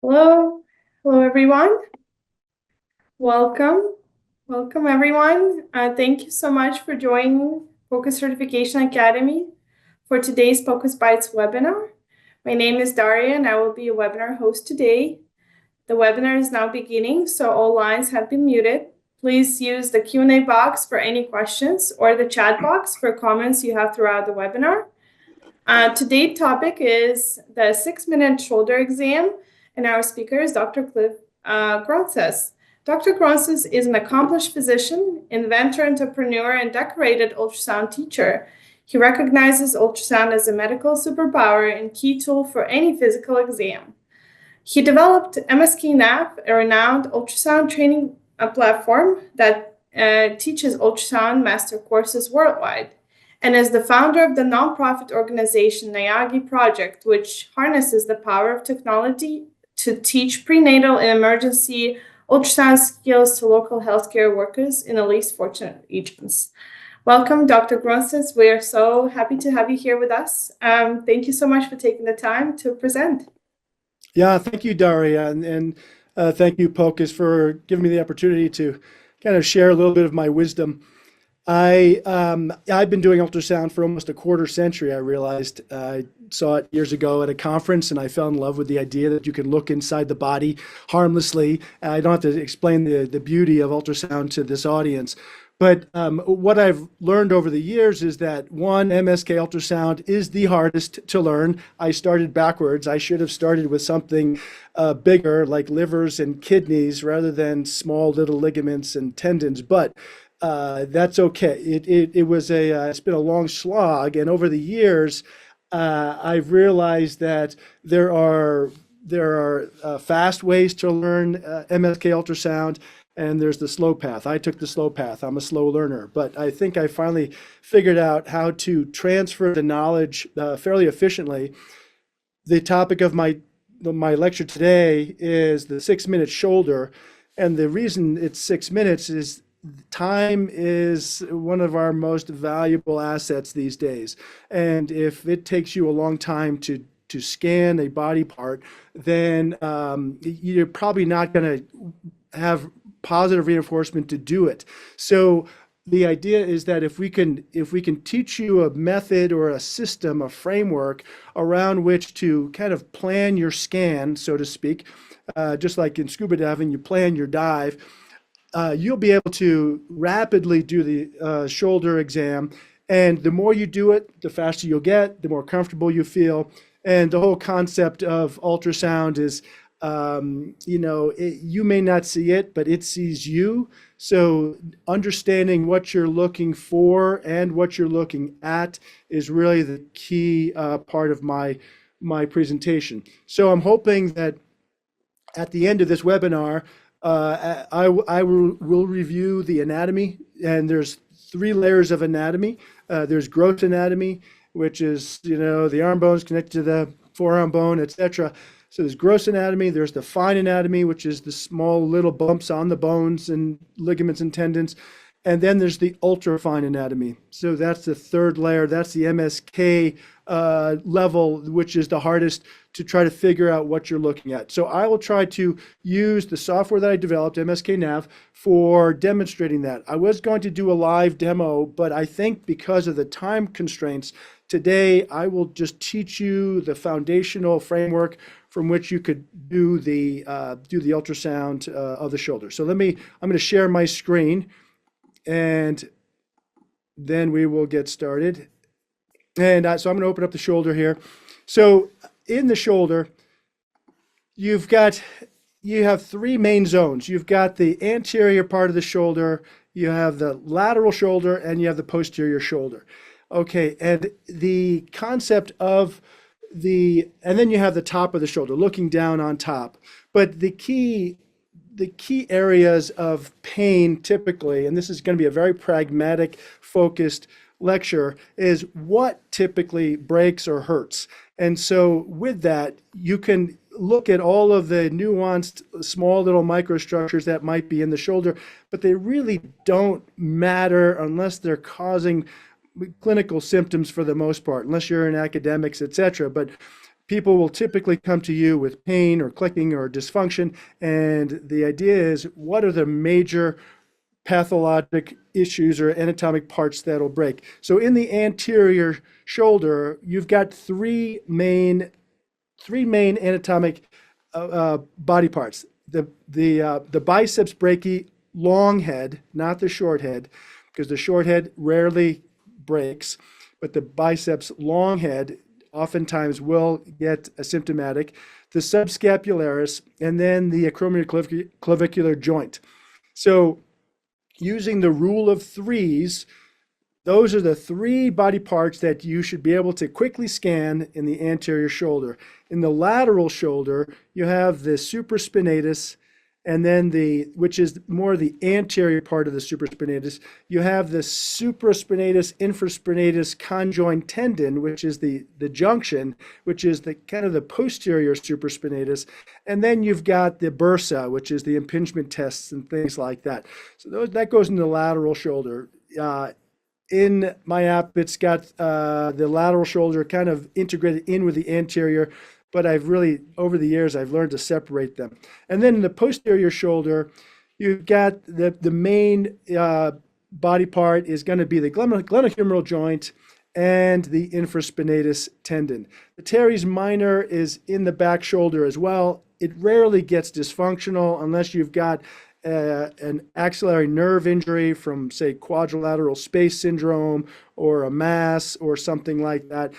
Hello, hello everyone. Welcome, welcome everyone. Thank you so much for joining POCUS Certification Academy for today's POCUS Bytes webinar. My name is Daria and I will be your webinar host today. The webinar is now beginning, so all lines have been muted. Please use the Q&A box for any questions or the chat box for comments you have throughout the webinar. Today's topic is the 6-minute shoulder exam, and our speaker is Dr. Cliff Gronses. Dr. Gronses is an accomplished physician, inventor, entrepreneur, and decorated ultrasound teacher. He recognizes ultrasound as a medical superpower and key tool for any physical exam. He developed MSK-NAV, a renowned ultrasound training platform that teaches ultrasound master courses worldwide, and is the founder of the nonprofit organization NIAGI Project, which harnesses the power of technology to teach prenatal and emergency ultrasound skills to local healthcare workers in the least fortunate regions. Welcome, Dr. Gronses. We are so happy to have you here with us. Thank you so much for taking the time to present. Yeah, thank you, Daria, and thank you, POCUS, for giving me the opportunity to kind of share a little bit of my wisdom. I've been doing ultrasound for almost a quarter century. I realized I saw it years ago at a conference, and I fell in love with the idea that you can look inside the body harmlessly. I don't have to explain the beauty of ultrasound to this audience. But what I've learned over the years is that one, MSK ultrasound is the hardest to learn. I started backwards. I should have started with something bigger like livers and kidneys rather than small little ligaments and tendons. But that's okay. It's been a long slog, and over the years, I've realized that there are fast ways to learn MSK ultrasound, and there's the slow path. I took the slow path. I'm a slow learner, but I think I finally figured out how to transfer the knowledge fairly efficiently. The topic of my lecture today is the 6-minute shoulder, and the reason it's 6 minutes is time is one of our most valuable assets these days. And if it takes you a long time to scan a body part, then you're probably not going to have positive reinforcement to do it. So the idea is that if we can teach you a method or a system, a framework around which to kind of plan your scan, so to speak, just like in scuba diving, you plan your dive, you'll be able to rapidly do the shoulder exam. And the more you do it, the faster you'll get, the more comfortable you feel. And the whole concept of ultrasound is, you may not see it, but it sees you. So understanding what you're looking for and what you're looking at is really the key part of my presentation. So I'm hoping that at the end of this webinar, I will review the anatomy, and there's 3 layers of anatomy. There's gross anatomy, which is, the arm bones connected to the forearm bone, etc. So there's gross anatomy. There's the fine anatomy, which is the small little bumps on the bones and ligaments and tendons. And then there's the ultrafine anatomy. So that's the 3rd layer. That's the MSK level, which is the hardest to try to figure out what you're looking at. So I will try to use the software that I developed, MSK-NAV, for demonstrating that. I was going to do a live demo, but I think because of the time constraints, today I will just teach you the foundational framework from which you could do the ultrasound of the shoulder. So I'm going to share my screen, and then we will get started. And so I'm going to open up the shoulder here. So in the shoulder, you have 3 main zones. You've got the anterior part of the shoulder, you have the lateral shoulder, and you have the posterior shoulder. Okay, and the concept of and then you have the top of the shoulder, looking down on top. But the key areas of pain typically, and this is going to be a very pragmatic, focused lecture, is what typically breaks or hurts. And so with that, you can look at all of the nuanced, small little microstructures that might be in the shoulder, but they really don't matter unless they're causing clinical symptoms for the most part, unless you're in academics, etc. But people will typically come to you with pain or clicking or dysfunction. And the idea is, what are the major pathologic issues or anatomic parts that'll break? So in the anterior shoulder, you've got three main anatomic body parts. The biceps brachii long head, not the short head, because the short head rarely breaks, but the biceps long head oftentimes will get asymptomatic. The subscapularis, and then the acromioclavicular joint. So using the rule of threes, those are the three body parts that you should be able to quickly scan in the anterior shoulder. In the lateral shoulder, you have the supraspinatus, and then which is more the anterior part of the supraspinatus, you have the supraspinatus infraspinatus conjoined tendon, which is the junction, which is the kind of the posterior supraspinatus. And then you've got the bursa, which is the impingement tests and things like that. So that goes in the lateral shoulder. In my app, it's got the lateral shoulder kind of integrated in with the anterior, but I've really, over the years, I've learned to separate them. And then in the posterior shoulder, you've got the main body part is going to be the glenohumeral joint and the infraspinatus tendon. The teres minor is in the back shoulder as well. It rarely gets dysfunctional unless you've got an axillary nerve injury from, say, quadrilateral space syndrome or a mass or something like that.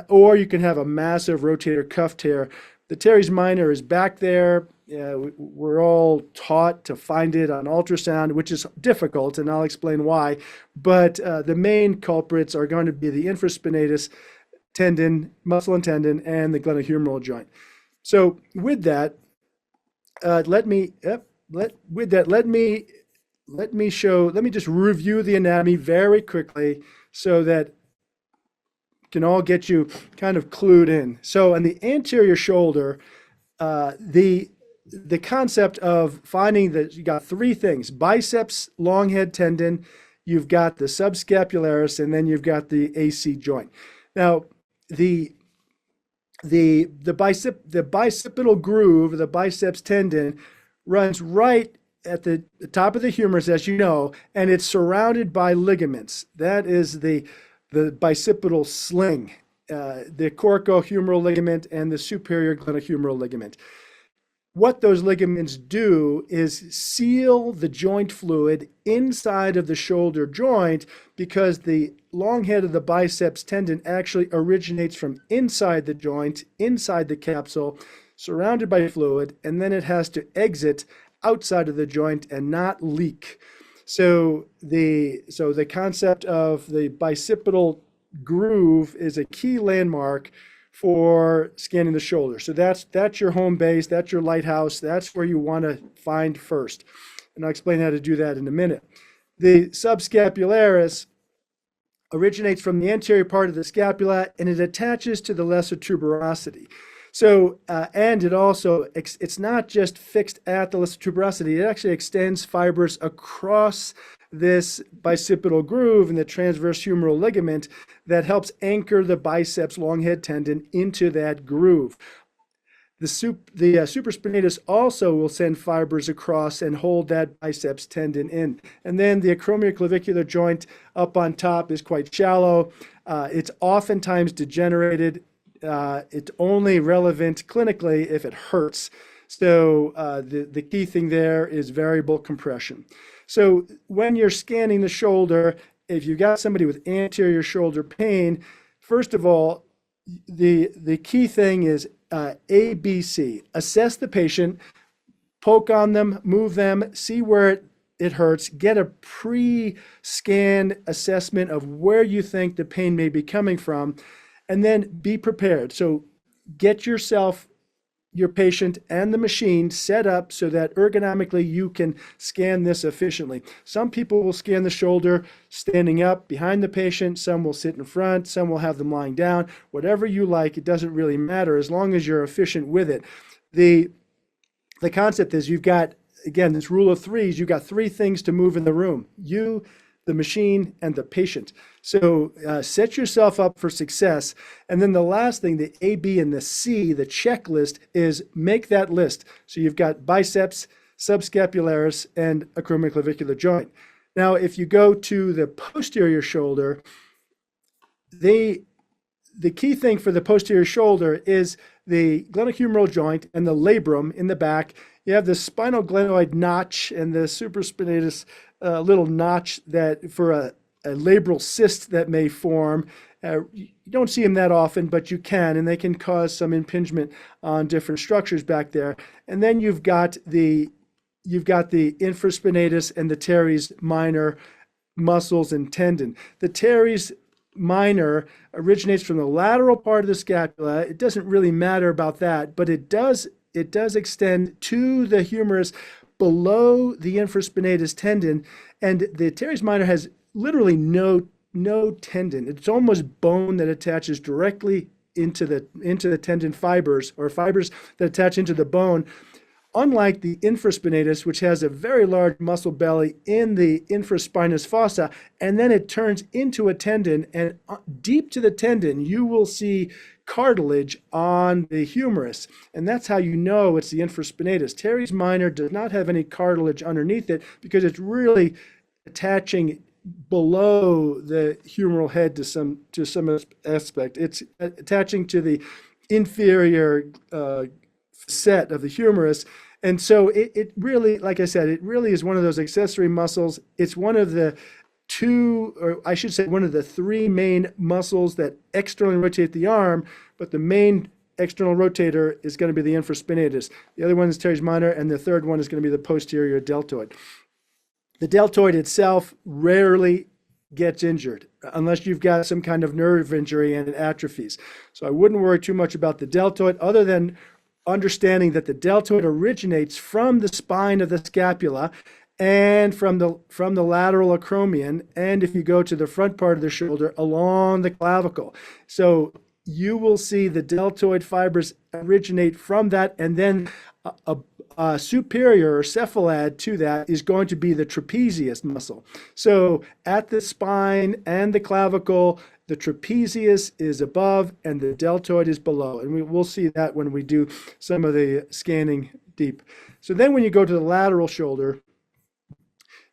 Or you can have a massive rotator cuff tear. The teres minor is back there. We're all taught to find it on ultrasound, which is difficult, and I'll explain why. But the main culprits are going to be the infraspinatus tendon, muscle and tendon, and the glenohumeral joint. So with that, let me just review the anatomy very quickly so that can all get you kind of clued in. So on the anterior shoulder, the concept of finding that you got three things: biceps long head tendon, you've got the subscapularis, and then you've got the AC joint. Now, the bicipital groove, the biceps tendon, runs right at the top of the humerus, as you know, and it's surrounded by ligaments. That is the bicipital sling, the coracohumeral ligament and the superior glenohumeral ligament. What those ligaments do is seal the joint fluid inside of the shoulder joint, because the long head of the biceps tendon actually originates from inside the joint, inside the capsule, surrounded by fluid, and then it has to exit outside of the joint and not leak. So the concept of the bicipital groove is a key landmark for scanning the shoulder. So that's your home base, that's your lighthouse, that's where you want to find first. And I'll explain how to do that in a minute. The subscapularis originates from the anterior part of the scapula, and it attaches to the lesser tuberosity. So, and it's not just fixed at the lesser tuberosity, it actually extends fibers across this bicipital groove in the transverse humeral ligament that helps anchor the biceps long head tendon into that groove. The supraspinatus also will send fibers across and hold that biceps tendon in. And then the acromioclavicular joint up on top is quite shallow. It's oftentimes degenerated. It's only relevant clinically if it hurts. So the key thing there is variable compression. So when you're scanning the shoulder, if you've got somebody with anterior shoulder pain, first of all, the key thing is ABC. Assess the patient, poke on them, move them, see where it hurts, get a pre-scan assessment of where you think the pain may be coming from, and then be prepared. So get yourself, your patient, and the machine set up so that ergonomically you can scan this efficiently. Some people will scan the shoulder standing up behind the patient, some will sit in front, some will have them lying down. Whatever you like, it doesn't really matter as long as you're efficient with it. The concept is you've got, again, this rule of threes, you've got three things to move in the room: you, the machine, and the patient. So set yourself up for success. And then the last thing, the A, B, and the C, the checklist, is make that list. So you've got biceps, subscapularis, and acromioclavicular joint. Now, if you go to the posterior shoulder, the key thing for the posterior shoulder is the glenohumeral joint and the labrum in the back. You have the spinal glenoid notch and the supraspinatus little notch that for a labral cyst that may form. You don't see them that often, but you can, and they can cause some impingement on different structures back there. And then you've got the infraspinatus and the teres minor muscles and tendon. The teres minor originates from the lateral part of the scapula. It doesn't really matter about that, but it does extend to the humerus below the infraspinatus tendon, and the teres minor has literally no tendon. It's almost bone that attaches directly into the tendon fibers, or fibers that attach into the bone. Unlike the infraspinatus, which has a very large muscle belly in the infraspinous fossa, and then it turns into a tendon, and deep to the tendon, you will see cartilage on the humerus. And that's how you know it's the infraspinatus. Teres minor does not have any cartilage underneath it because it's really attaching below the humeral head to some aspect. It's attaching to the inferior facet of the humerus. And so it really, like I said, it really is one of those accessory muscles. It's one of the two, or I should say one of the three main muscles that externally rotate the arm, but the main external rotator is going to be the infraspinatus. The other one is teres minor, and the third one is going to be the posterior deltoid. The deltoid itself rarely gets injured unless you've got some kind of nerve injury and it atrophies. So I wouldn't worry too much about the deltoid, other than understanding that the deltoid originates from the spine of the scapula and from the lateral acromion, and if you go to the front part of the shoulder, along the clavicle. So you will see the deltoid fibers originate from that, and then a superior or cephalad to that is going to be the trapezius muscle. So at the spine and the clavicle, the trapezius is above and the deltoid is below. And we'll see that when we do some of the scanning deep. So then when you go to the lateral shoulder,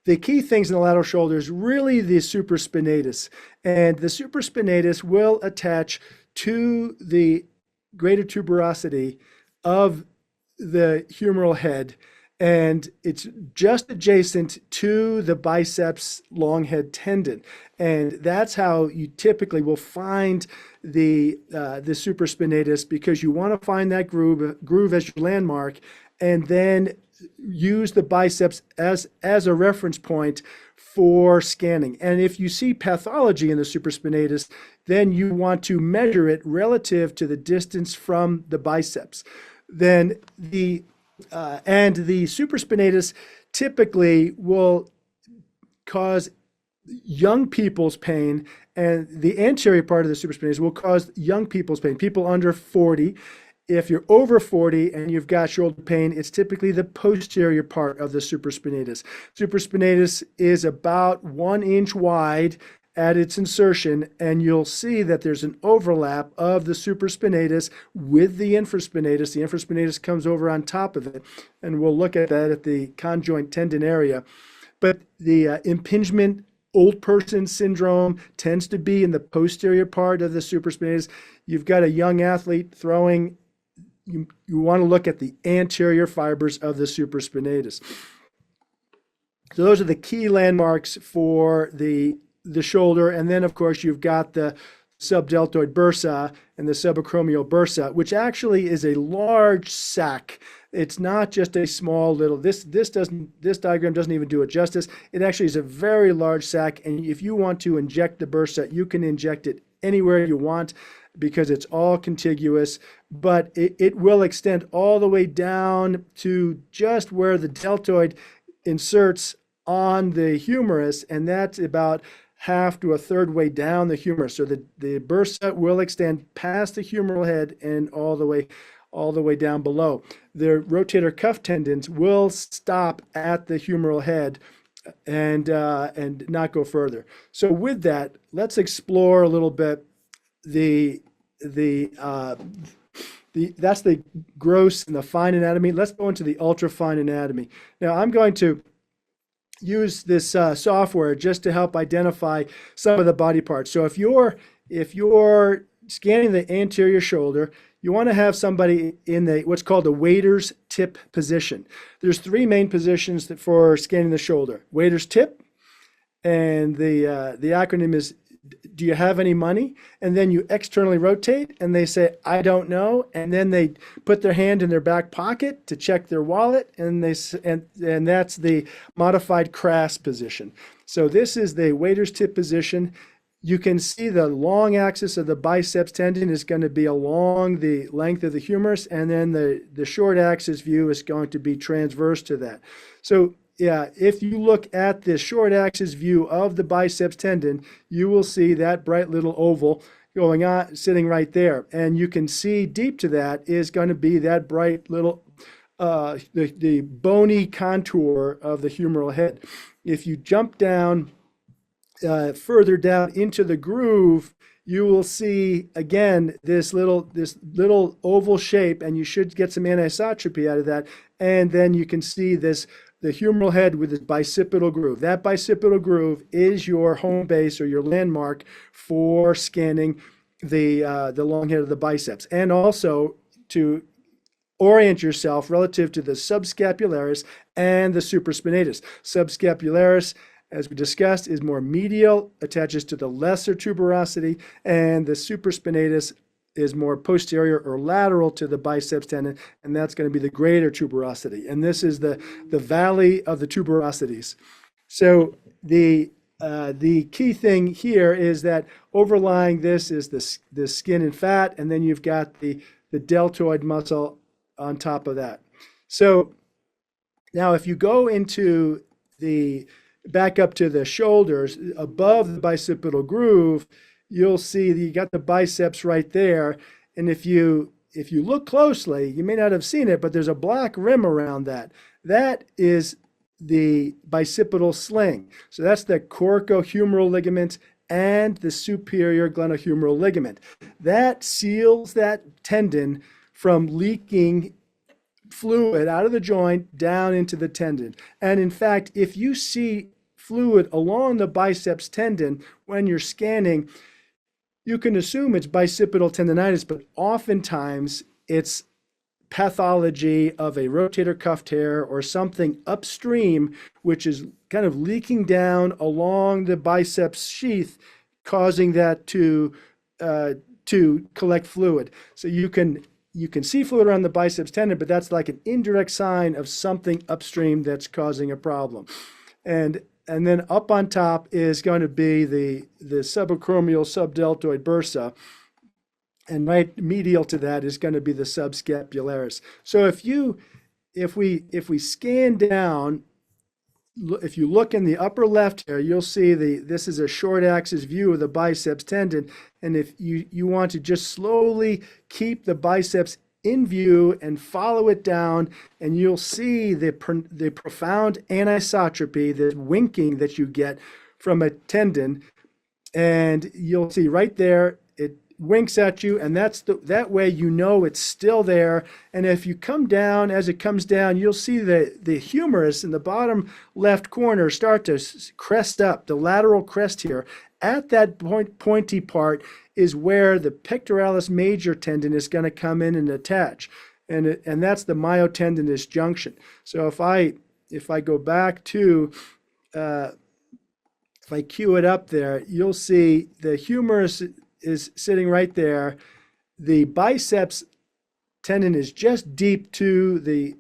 the key things in the lateral shoulder is really the supraspinatus. And the supraspinatus will attach to the greater tuberosity of the humeral head, and it's just adjacent to the biceps long head tendon. And that's how you typically will find the supraspinatus, because you want to find that groove as your landmark, and then use the biceps as a reference point for scanning. And if you see pathology in the supraspinatus, then you want to measure it relative to the distance from the biceps. Then the supraspinatus typically will cause young people's pain, and the anterior part of the supraspinatus will cause young people's pain, people under 40. If you're over 40 and you've got shoulder pain, it's typically the posterior part of the supraspinatus. Supraspinatus is about 1 inch wide at its insertion, and you'll see that there's an overlap of the supraspinatus with the infraspinatus. The infraspinatus comes over on top of it, and we'll look at that at the conjoint tendon area. But the impingement old person syndrome tends to be in the posterior part of the supraspinatus. You've got a young athlete throwing, you want to look at the anterior fibers of the supraspinatus. So those are the key landmarks for the shoulder. And then, of course, you've got the subdeltoid bursa and the subacromial bursa, which actually is a large sac. It's not just a small little, this diagram doesn't even do it justice. It actually is a very large sac. And if you want to inject the bursa, you can inject it anywhere you want, because it's all contiguous, but it will extend all the way down to just where the deltoid inserts on the humerus, and that's about half to a third way down the humerus. So the bursa will extend past the humeral head and all the way down below. The rotator cuff tendons will stop at the humeral head and not go further. So with that, let's explore a little bit the the uh, that's the gross and the fine anatomy. Let's go into the ultra fine anatomy. Now I'm going to use this software just to help identify some of the body parts. So if you're scanning the anterior shoulder, you want to have somebody in the what's called the waiter's tip position. There's three main positions for scanning the shoulder: waiter's tip, and the acronym is, do you have any money? And then you externally rotate and they say, I don't know. And then they put their hand in their back pocket to check their wallet. And that's the modified CRAS position. So this is the waiter's tip position. You can see the long axis of the biceps tendon is going to be along the length of the humerus. And then the short axis view is going to be transverse to that. So yeah, if you look at the short axis view of the biceps tendon, you will see that bright little oval going on, sitting right there. And you can see deep to that is going to be that bright little, the bony contour of the humeral head. If you jump down, further down into the groove, you will see again this little oval shape, and you should get some anisotropy out of that. And then you can see the humeral head with its bicipital groove. That bicipital groove is your home base or your landmark for scanning the long head of the biceps, and also to orient yourself relative to the subscapularis and the supraspinatus. Subscapularis, as we discussed, is more medial, attaches to the lesser tuberosity, and the supraspinatus is more posterior or lateral to the biceps tendon, and that's going to be the greater tuberosity. And this is the valley of the tuberosities. So the key thing here is that overlying this is the skin and fat, and then you've got the deltoid muscle on top of that. So now if you go into back up to the shoulders, above the bicipital groove, you'll see that you got the biceps right there. And if you look closely, you may not have seen it, but there's a black rim around that. That is the bicipital sling. So that's the coracohumeral ligament and the superior glenohumeral ligament. That seals that tendon from leaking fluid out of the joint down into the tendon. And in fact, if you see fluid along the biceps tendon when you're scanning, you can assume it's bicipital tendonitis, but oftentimes it's pathology of a rotator cuff tear or something upstream, which is kind of leaking down along the biceps sheath, causing that to collect fluid. So you can see fluid around the biceps tendon, but that's like an indirect sign of something upstream that's causing a problem. And then up on top is going to be the subacromial subdeltoid bursa. And right medial to that is going to be the subscapularis. So if we scan down, if you look in the upper left here, you'll see this is a short axis view of the biceps tendon. And if you want to just slowly keep the biceps in view and follow it down, and you'll see the profound anisotropy, the winking that you get from a tendon. And you'll see right there, it winks at you, and that way you know it's still there. And if you come down, as it comes down, you'll see the humerus in the bottom left corner start to crest up, the lateral crest here. At that pointy part is where the pectoralis major tendon is going to come in and attach, and that's the myotendinous junction. So if I go back to if I cue it up there, you'll see the humerus is sitting right there. The biceps tendon is just deep to the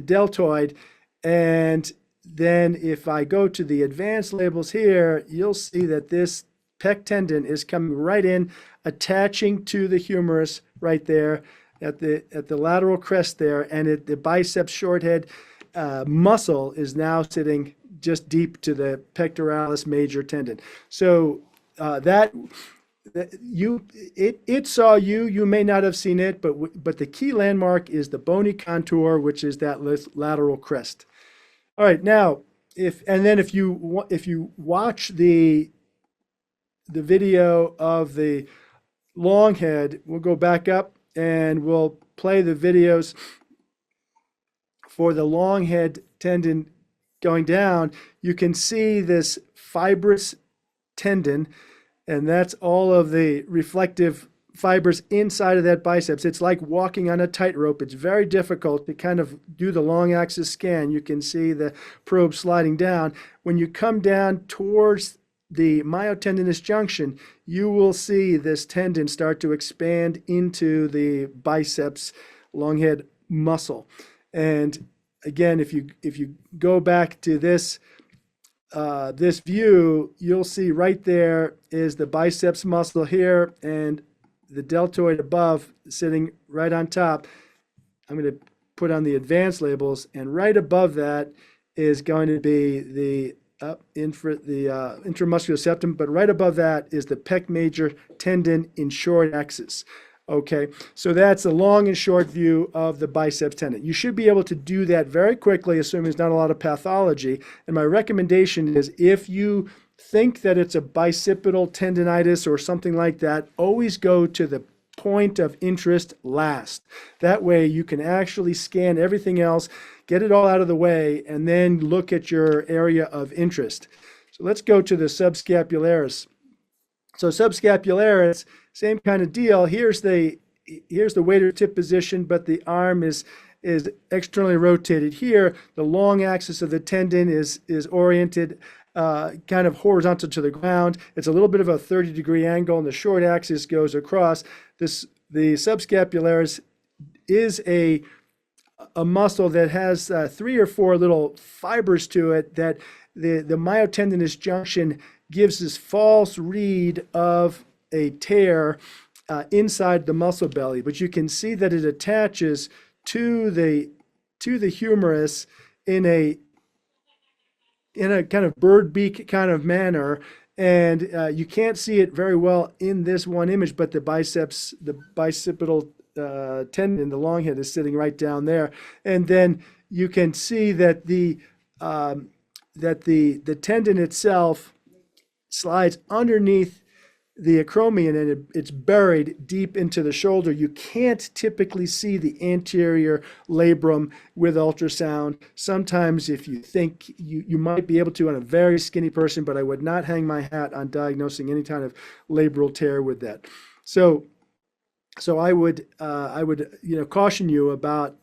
deltoid, and then if I go to the advanced labels here, you'll see that this pec tendon is coming right in, attaching to the humerus right there at the lateral crest there, and the biceps short head muscle is now sitting just deep to the pectoralis major tendon. So it saw you. You may not have seen it, but the key landmark is the bony contour, which is that lateral crest. All right, now if you watch the video of the long head, we'll go back up and we'll play the videos for the long head tendon going down. You can see this fibrous tendon, and that's all of the reflective fibers inside of that biceps. It's like walking on a tightrope. It's very difficult to kind of do the long axis scan. You can see the probe sliding down. When you come down towards the myotendinous junction, you will see this tendon start to expand into the biceps long head muscle. And again, if you go back to this this view, you'll see right there is the biceps muscle here and the deltoid above sitting right on top. I'm going to put on the advanced labels, and right above that is going to be the intramuscular septum, but right above that is the pec major tendon in short axis. Okay, so that's a long and short view of the biceps tendon. You should be able to do that very quickly, assuming there's not a lot of pathology. And my recommendation is, if you think that it's a bicipital tendinitis or something like that, always go to the point of interest last. That way you can actually scan everything else, get it all out of the way, and then look at your area of interest. So let's go to the subscapularis. So subscapularis, same kind of deal. Here's the waiter tip position, but the arm is externally rotated here. The long axis of the tendon is oriented kind of horizontal to the ground. It's a little bit of a 30-degree angle, and the short axis goes across. The subscapularis is a muscle that has 3 or 4 little fibers to it that the myotendinous junction gives this false read of a tear inside the muscle belly, but you can see that it attaches to the humerus in a kind of bird beak kind of manner, and you can't see it very well in this one image, but the bicipital tendon, the long head, is sitting right down there, and then you can see that the tendon itself slides underneath the acromion, and it's buried deep into the shoulder. You can't typically see the anterior labrum with ultrasound. Sometimes, if you think you might be able to on a very skinny person, but I would not hang my hat on diagnosing any kind of labral tear with that. So I would caution you about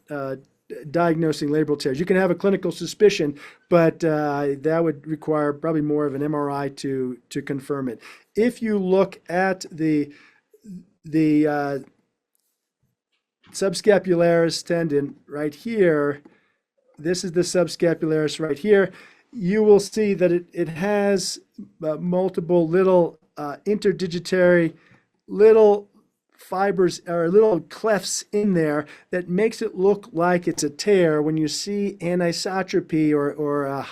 diagnosing labral tears. You can have a clinical suspicion, but that would require probably more of an MRI to confirm it. If you look at the subscapularis tendon right here, this is the subscapularis right here, you will see that it has multiple little interdigitary little fibers or little clefts in there that makes it look like it's a tear. When you see anisotropy or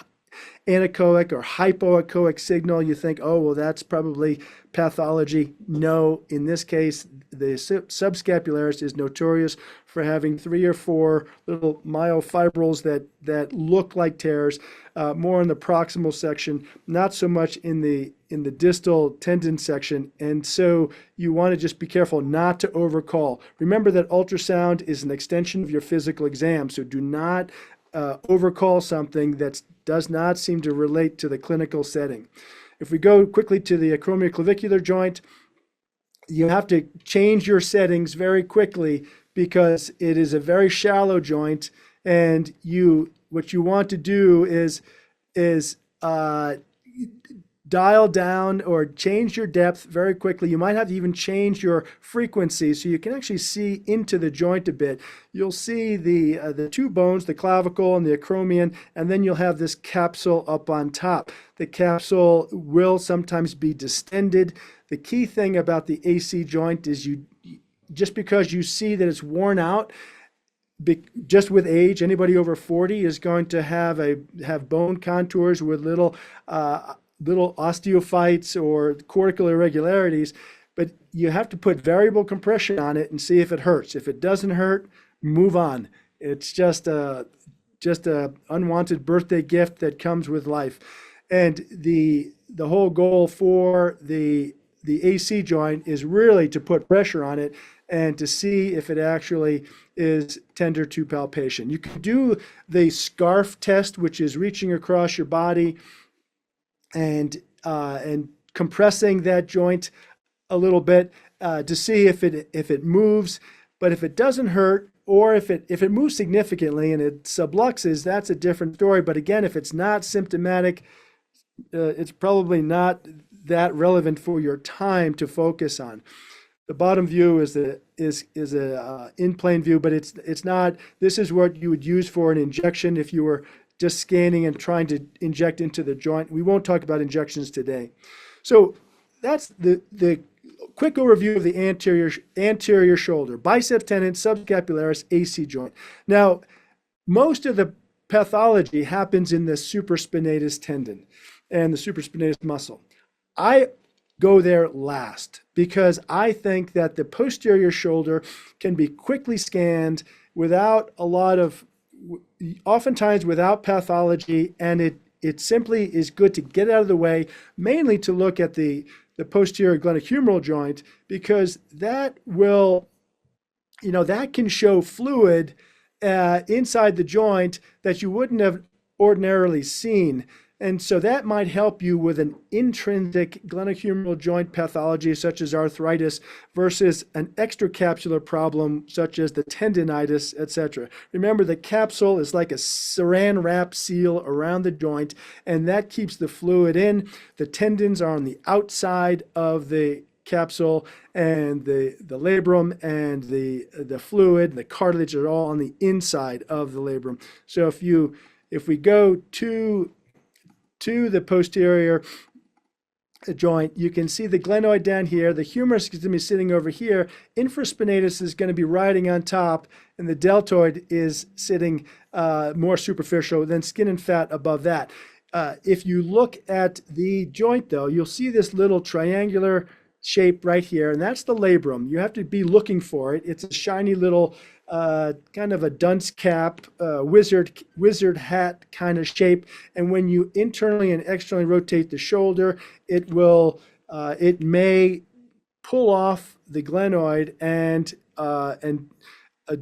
anechoic or hypoechoic signal, you think, oh, well, that's probably pathology. No, in this case, the subscapularis is notorious for having 3 or 4 little myofibrils that look like tears, more in the proximal section, not so much in the distal tendon section. And so you want to just be careful not to overcall. Remember that ultrasound is an extension of your physical exam, so do not overcall something that does not seem to relate to the clinical setting. If we go quickly to the acromioclavicular joint, you have to change your settings very quickly because it is a very shallow joint, and what you want to do is dial down or change your depth very quickly. You might have to even change your frequency so you can actually see into the joint a bit. You'll see the 2 bones, the clavicle and the acromion, and then you'll have this capsule up on top. The capsule will sometimes be distended. The key thing about the AC joint is just because you see that it's worn out, just with age, anybody over 40 is going to have bone contours with little osteophytes or cortical irregularities, but you have to put variable compression on it and see if it hurts. If it doesn't hurt, move on. It's just just a unwanted birthday gift that comes with life. And the whole goal for the AC joint is really to put pressure on it and to see if it actually is tender to palpation. You can do the scarf test, which is reaching across your body and compressing that joint a little bit to see if it moves. But if it doesn't hurt, or if it moves significantly and it subluxes, that's a different story. But again, if it's not symptomatic, it's probably not that relevant for your time to focus on. The bottom view is a in plane view, but it's not. This is what you would use for an injection if you were just scanning and trying to inject into the joint. We won't talk about injections today. So that's the quick overview of the anterior shoulder, biceps tendon, subscapularis, AC joint. Now, most of the pathology happens in the supraspinatus tendon and the supraspinatus muscle. I go there last because I think that the posterior shoulder can be quickly scanned without a lot of, oftentimes without pathology, and it simply is good to get out of the way, mainly to look at the posterior glenohumeral joint, because that will, that can show fluid inside the joint that you wouldn't have ordinarily seen. And so that might help you with an intrinsic glenohumeral joint pathology, such as arthritis, versus an extracapsular problem, such as the tendinitis, etc. Remember, the capsule is like a saran wrap seal around the joint, and that keeps the fluid in. The tendons are on the outside of the capsule, and the labrum and the fluid, the cartilage are all on the inside of the labrum. So if we go to the posterior joint, you can see the glenoid down here. The humerus is going to be sitting over here. Infraspinatus is going to be riding on top, and the deltoid is sitting more superficial, then skin and fat above that. If you look at the joint, though, you'll see this little triangular shape right here, and that's the labrum. You have to be looking for it. It's a shiny little kind of a dunce cap, wizard hat kind of shape. And when you internally and externally rotate the shoulder, it may pull off the glenoid and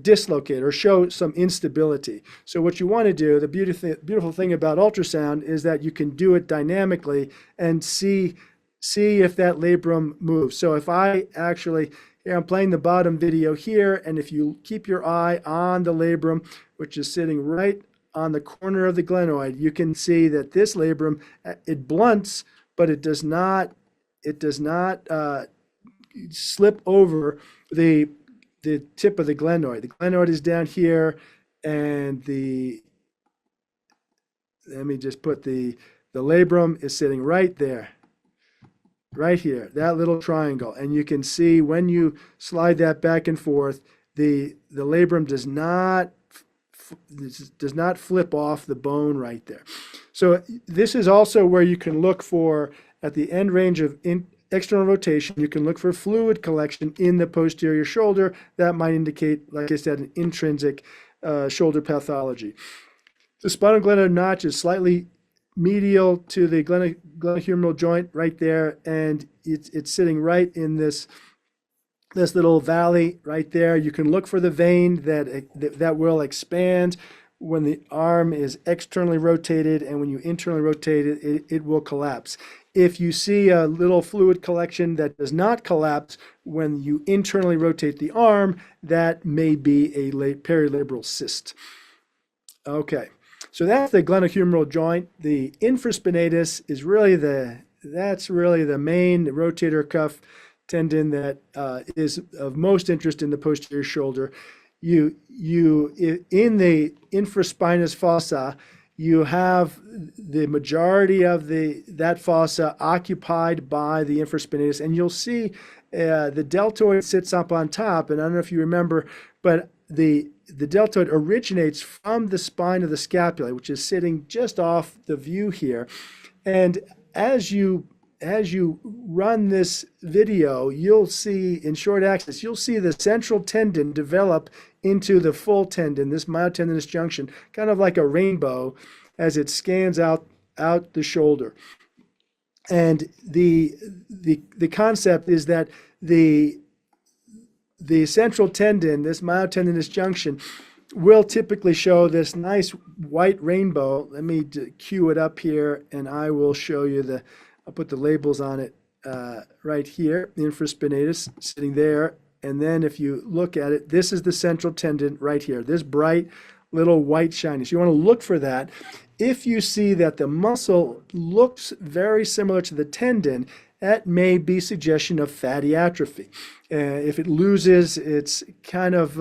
dislocate or show some instability. So what you want to do, the beautiful thing about ultrasound is that you can do it dynamically and see if that labrum moves. So if I actually, here I'm playing the bottom video here, and if you keep your eye on the labrum, which is sitting right on the corner of the glenoid, you can see that this labrum, it blunts, but it does not slip over the tip of the glenoid. The glenoid is down here, and let me just put the labrum is sitting right there. Right here, that little triangle. And you can see when you slide that back and forth, the labrum does not flip off the bone right there. So this is also where you can look for, at the end range of external rotation, you can look for fluid collection in the posterior shoulder. That might indicate, like I said, an intrinsic shoulder pathology. The spinal glenoid notch is slightly medial to the glenohumeral joint right there, and it's sitting right in this little valley right there. You can look for the vein that will expand when the arm is externally rotated, and when you internally rotate it, it will collapse. If you see a little fluid collection that does not collapse when you internally rotate the arm, that may be a perilabral cyst. Okay. So that's the glenohumeral joint. The infraspinatus is really the main rotator cuff tendon that is of most interest in the posterior shoulder. In the infraspinous fossa, you have the majority of that fossa occupied by the infraspinatus, and you'll see the deltoid sits up on top. And I don't know if you remember, but the deltoid originates from the spine of the scapula, which is sitting just off the view here. And as you as you run this video, you'll see in short axis, you'll see the central tendon develop into the full tendon, this myotendinous junction, kind of like a rainbow as it scans out the shoulder. And the concept is that the central tendon, this myotendinous junction, will typically show this nice white rainbow. Let me cue it up here, and I will show you I'll put the labels on it right here, the infraspinatus sitting there. And then if you look at it, this is the central tendon right here, this bright little white shiny. So you want to look for that. If you see that the muscle looks very similar to the tendon, that may be suggestion of fatty atrophy. If it loses its kind of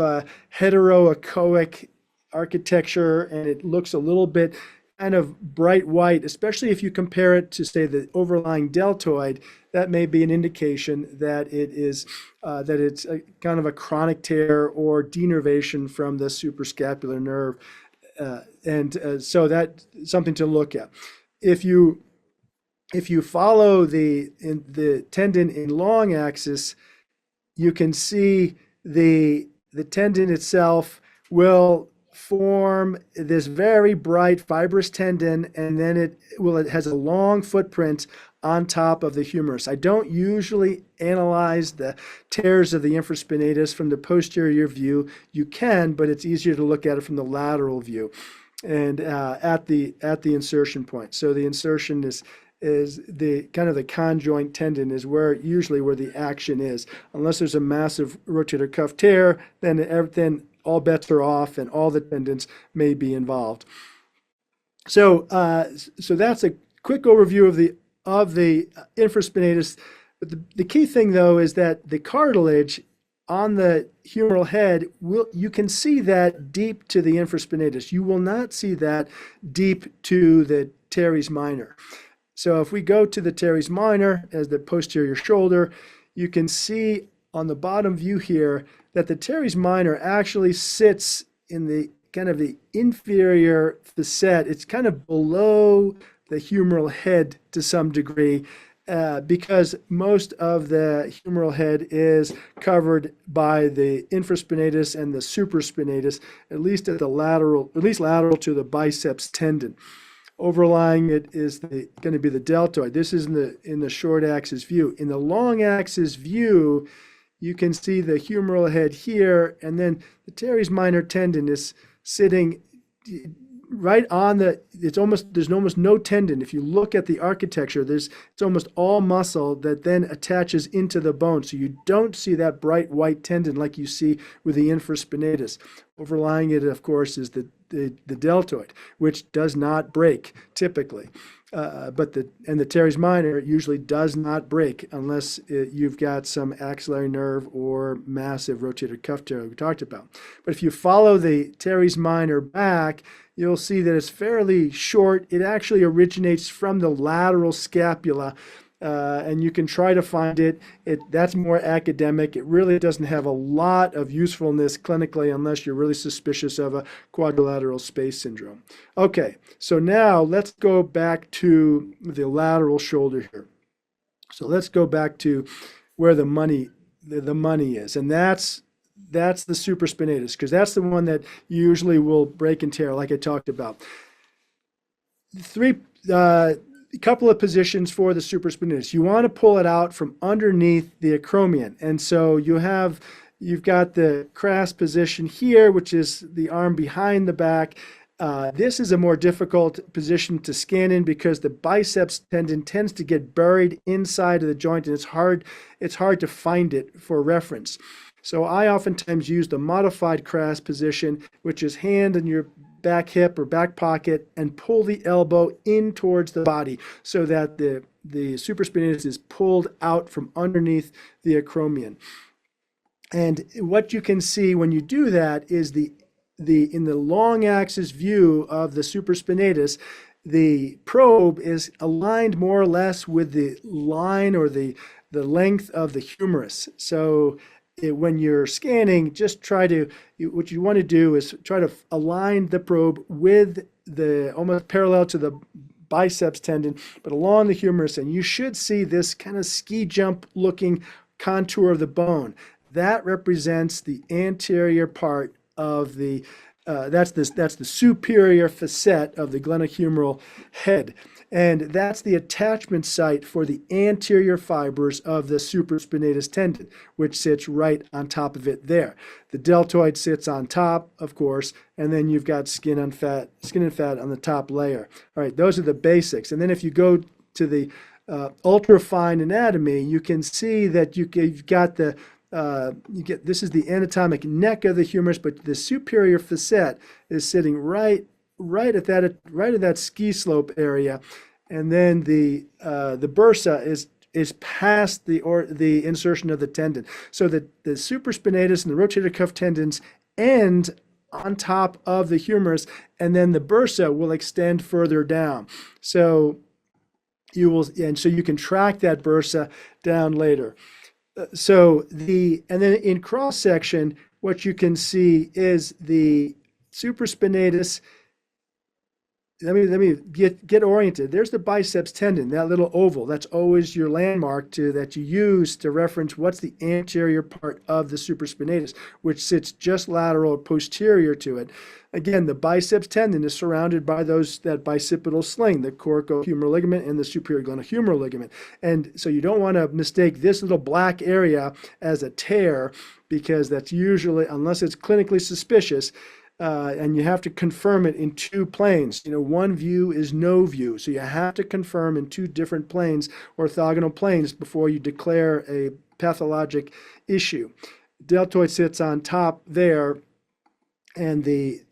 heteroechoic architecture and it looks a little bit kind of bright white, especially if you compare it to, say, the overlying deltoid, that may be an indication that it's a kind of a chronic tear or denervation from the suprascapular nerve. So that's something to look at. If you follow the tendon in long axis, you can see the tendon itself will form this very bright fibrous tendon, and then it has a long footprint on top of the humerus. I don't usually analyze the tears of the infraspinatus from the posterior view. You can, but it's easier to look at it from the lateral view and at the insertion point. So the insertion is the kind of the conjoint tendon is usually where the action is. Unless there's a massive rotator cuff tear, then all bets are off and all the tendons may be involved. So that's a quick overview of the infraspinatus. But the key thing, though, is that the cartilage on the humeral head, you can see that deep to the infraspinatus. You will not see that deep to the teres minor. So if we go to the teres minor as the posterior shoulder, you can see on the bottom view here that the teres minor actually sits in the kind of the inferior facet. It's kind of below the humeral head to some degree, because most of the humeral head is covered by the infraspinatus and the supraspinatus, at least lateral to the biceps tendon. Overlying it is going to be the deltoid. This is in the short axis view. In the long axis view, you can see the humeral head here, and then the teres minor tendon is sitting right on there's almost no tendon. If you look at the architecture, it's almost all muscle that then attaches into the bone. So you don't see that bright white tendon like you see with the infraspinatus. Overlying it, of course, is the deltoid, which does not break typically. But the teres minor usually does not break unless you've got some axillary nerve or massive rotator cuff tear we talked about. But if you follow the teres minor back, you'll see that it's fairly short. It actually originates from the lateral scapula, and you can try to find it. That's more academic. It really doesn't have a lot of usefulness clinically unless you're really suspicious of a quadrilateral space syndrome. Okay, so now let's go back to the lateral shoulder here. So let's go back to where the money is, and that's the supraspinatus, because that's the one that usually will break and tear, like I talked about. A couple of positions for the supraspinatus. You want to pull it out from underneath the acromion, and so you've got the cras position here, which is the arm behind the back. This is a more difficult position to scan in because the biceps tendon tends to get buried inside of the joint, and it's hard to find it for reference. So I oftentimes use the modified cras position, which is hand in your back hip or back pocket, and pull the elbow in towards the body so that the supraspinatus is pulled out from underneath the acromion. And what you can see when you do that is in the long axis view of the supraspinatus, the probe is aligned more or less with the line or the length of the humerus. So when you're scanning, what you want to do is try to align the probe with almost parallel to the biceps tendon, but along the humerus, and you should see this kind of ski jump looking contour of the bone. That represents the anterior part of the that's the superior facet of the glenohumeral head. And that's the attachment site for the anterior fibers of the supraspinatus tendon, which sits right on top of it there. The deltoid sits on top, of course, and then you've got skin and fat on the top layer. All right, those are the basics. And then if you go to the ultrafine anatomy, you can see that you've got the this is the anatomic neck of the humerus, but the superior facet is sitting right at that ski slope area, and then the bursa is past the insertion of the tendon, so that the supraspinatus and the rotator cuff tendons end on top of the humerus, and then the bursa will extend further down. So you can track that bursa down later. And then in cross section, what you can see is the supraspinatus. Let me get oriented. There's the biceps tendon, that little oval. That's always your landmark that you use to reference what's the anterior part of the supraspinatus, which sits just lateral or posterior to it. Again, the biceps tendon is surrounded by that bicipital sling, the coracohumeral ligament and the superior glenohumeral ligament. And so you don't want to mistake this little black area as a tear, because that's usually, unless it's clinically suspicious, and you have to confirm it in two planes. One view is no view. So you have to confirm in two different planes, orthogonal planes, before you declare a pathologic issue. Deltoid sits on top there, and the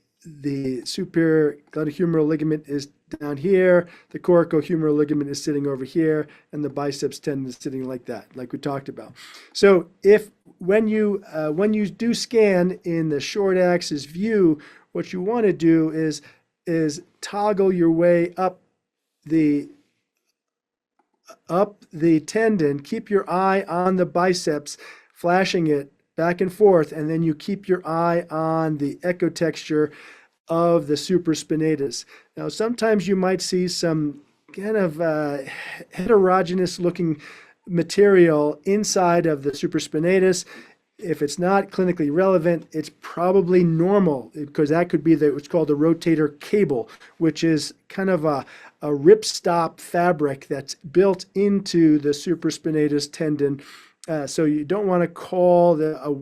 superior glenohumeral ligament is down here, the coracohumeral ligament is sitting over here, and the biceps tendon is sitting like that, like we talked about. So when you do scan in the short axis view, what you want to do is toggle your way up the tendon, keep your eye on the biceps, flashing it back and forth, and then you keep your eye on the echotexture of the supraspinatus. Now, sometimes you might see some kind of heterogeneous looking material inside of the supraspinatus. If it's not clinically relevant, it's probably normal, because that could be what's called the rotator cable, which is kind of a ripstop fabric that's built into the supraspinatus tendon. So you don't want to call a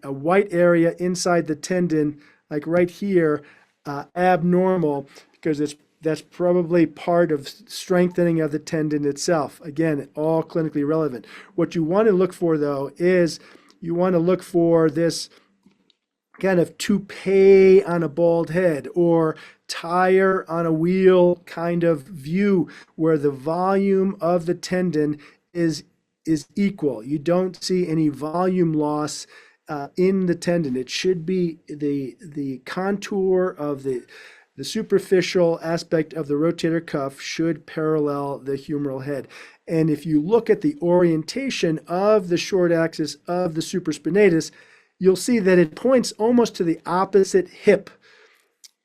white area inside the tendon, like right here, abnormal, because that's probably part of strengthening of the tendon itself. Again, all clinically relevant. What you want to look for, though, is you want to look for this kind of toupee on a bald head, or tire on a wheel kind of view, where the volume of the tendon is equal. You don't see any volume loss in the tendon. It should be the contour of the superficial aspect of the rotator cuff should parallel the humeral head. And if you look at the orientation of the short axis of the supraspinatus, you'll see that it points almost to the opposite hip.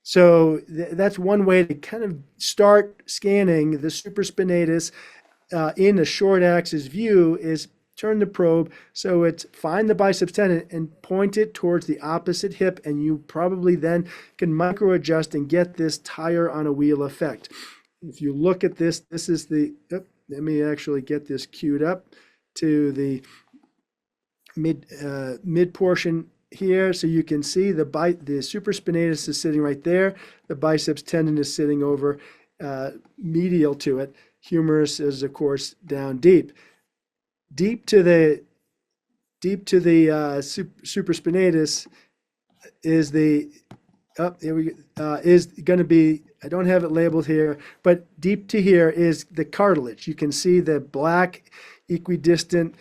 So that's one way to kind of start scanning the supraspinatus in a short axis view, is turn the probe so it's find the biceps tendon and point it towards the opposite hip, and you probably then can micro adjust and get this tire on a wheel effect. If you look at this, this is let me actually get this queued up to the mid portion here, so you can see the supraspinatus is sitting right there. The biceps tendon is sitting over medial to it. Humerus is, of course, down deep. Deep to the supraspinatus is is going to be, I don't have it labeled here, but deep to here is the cartilage. You can see the black equidistant